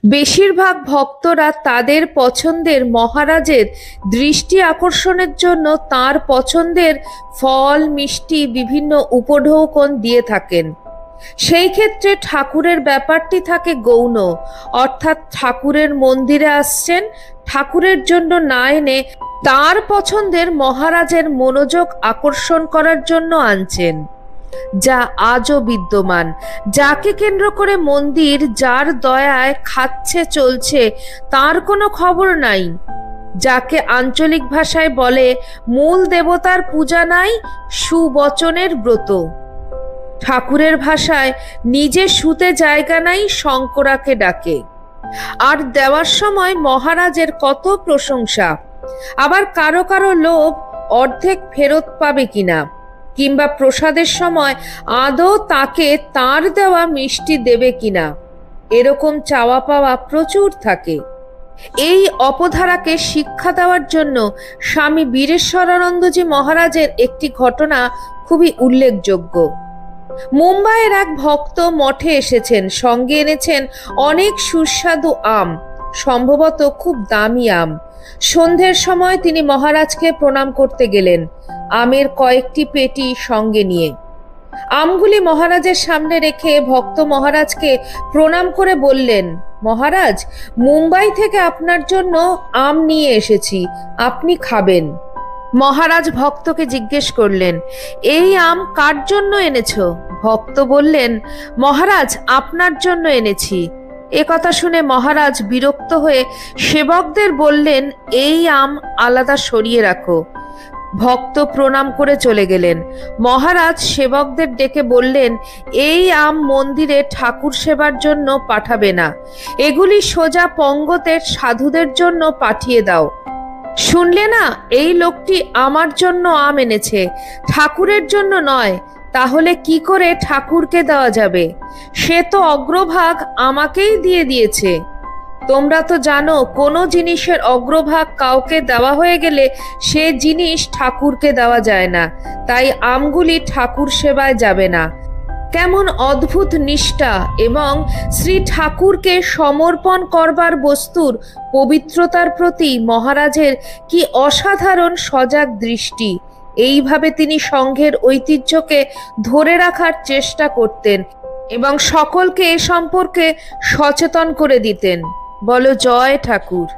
বেশিরভাগ ভক্তরা তাদের পছন্দের মহারাজের দৃষ্টি আকর্ষণের জন্য তাঁর পছন্দের ফল, মিষ্টি, বিভিন্ন উপঢৌকন দিয়ে থাকেন। সেই ক্ষেত্রে ঠাকুরের ব্যাপারটি থাকে গৌণ, অর্থাৎ ঠাকুরের মন্দিরে আসছেন ঠাকুরের জন্য না এনে তাঁর পছন্দের মহারাজের মনোযোগ আকর্ষণ করার জন্য আনছেন, যা আজও বিদ্যমান। যাকে কেন্দ্র করে মন্দির যার দয়ায় খাচ্ছে চলছে তার কোনো খবর নাই। যাকে আঞ্চলিক ভাষায় বলে মূল দেবতার পূজা নাই, সুবচনের ব্রত। ঠাকুরের ভাষায় নিজে শুতে জায়গা নাই, শঙ্করাকে ডাকে। আর দেওয়ার সময় মহারাজের কত প্রশংসা। আবার কারো কারো লোভ অর্ধেক ফেরত পাবে কিনা, কিংবা প্রসাদের সময় আদৌ তাকে তার দেওয়া মিষ্টি দেবে কিনা, এরকম চাওয়া পাওয়া প্রচুর থাকে। এই অপধারাকে শিক্ষা দেওয়ার জন্য স্বামী বীরেশ্বরানন্দজি মহারাজের একটি ঘটনা খুবই উল্লেখযোগ্য। মুম্বাইয়ের এক ভক্ত মঠে এসেছেন, সঙ্গে এনেছেন অনেক সুস্বাদু আম, সম্ভবত খুব দামি আম। সন্ধ্যের সময় তিনি মহারাজকে প্রণাম করতে গেলেন, আমের কয়েকটি পেটি সঙ্গে নিয়ে। আমগুলি মহারাজের সামনে রেখে ভক্ত মহারাজকে প্রণাম করে বললেন, মহারাজ, মুম্বাই থেকে আপনার জন্য আম নিয়ে এসেছি, আপনি খাবেন। মহারাজ ভক্তকে জিজ্ঞেস করলেন, এই আম কার জন্য এনেছো? ভক্ত বললেন, মহারাজ, আপনার জন্য এনেছি। এ কথা শুনে মহারাজ বিরক্ত হয়ে সেবকদের বললেন, এই আম আলাদা সরিয়ে রাখো। ভক্ত প্রণাম করে চলে গেলেন। মহারাজ সেবকদের ডেকে বললেন, এই আম মন্দিরে ঠাকুর সেবার জন্য পাঠাবে না, এগুলি সোজা পঙ্গতের সাধুদের জন্য পাঠিয়ে দাও। শুনলে না, এই লোকটি আমার জন্য আম এনেছে, ঠাকুরের জন্য নয়। তাহলে কি করে ঠাকুরকে দেওয়া যাবে? সে তো অগ্রভাগ আমাকেই দিয়ে দিয়েছে। তোমরা তো জানো, কোনো জিনিসের অগ্রভাগ কাউকে দেওয়া হয়ে গেলে সে জিনিস ঠাকুরকে দেওয়া যায় না, তাই আমগুলি ঠাকুর সেবায় যাবে না। কেমন অদ্ভুত নিষ্ঠা এবং শ্রী ঠাকুরকে সমর্পণ করবার বস্তুর পবিত্রতার প্রতি মহারাজের কি অসাধারণ সজাগ দৃষ্টি। এইভাবে তিনি সংঘের ঐতিহ্যকে ধরে রাখার চেষ্টা করতেন এবং সকলকে এ সম্পর্কে সচেতন করে দিতেন। বলো জয় ঠাকুর।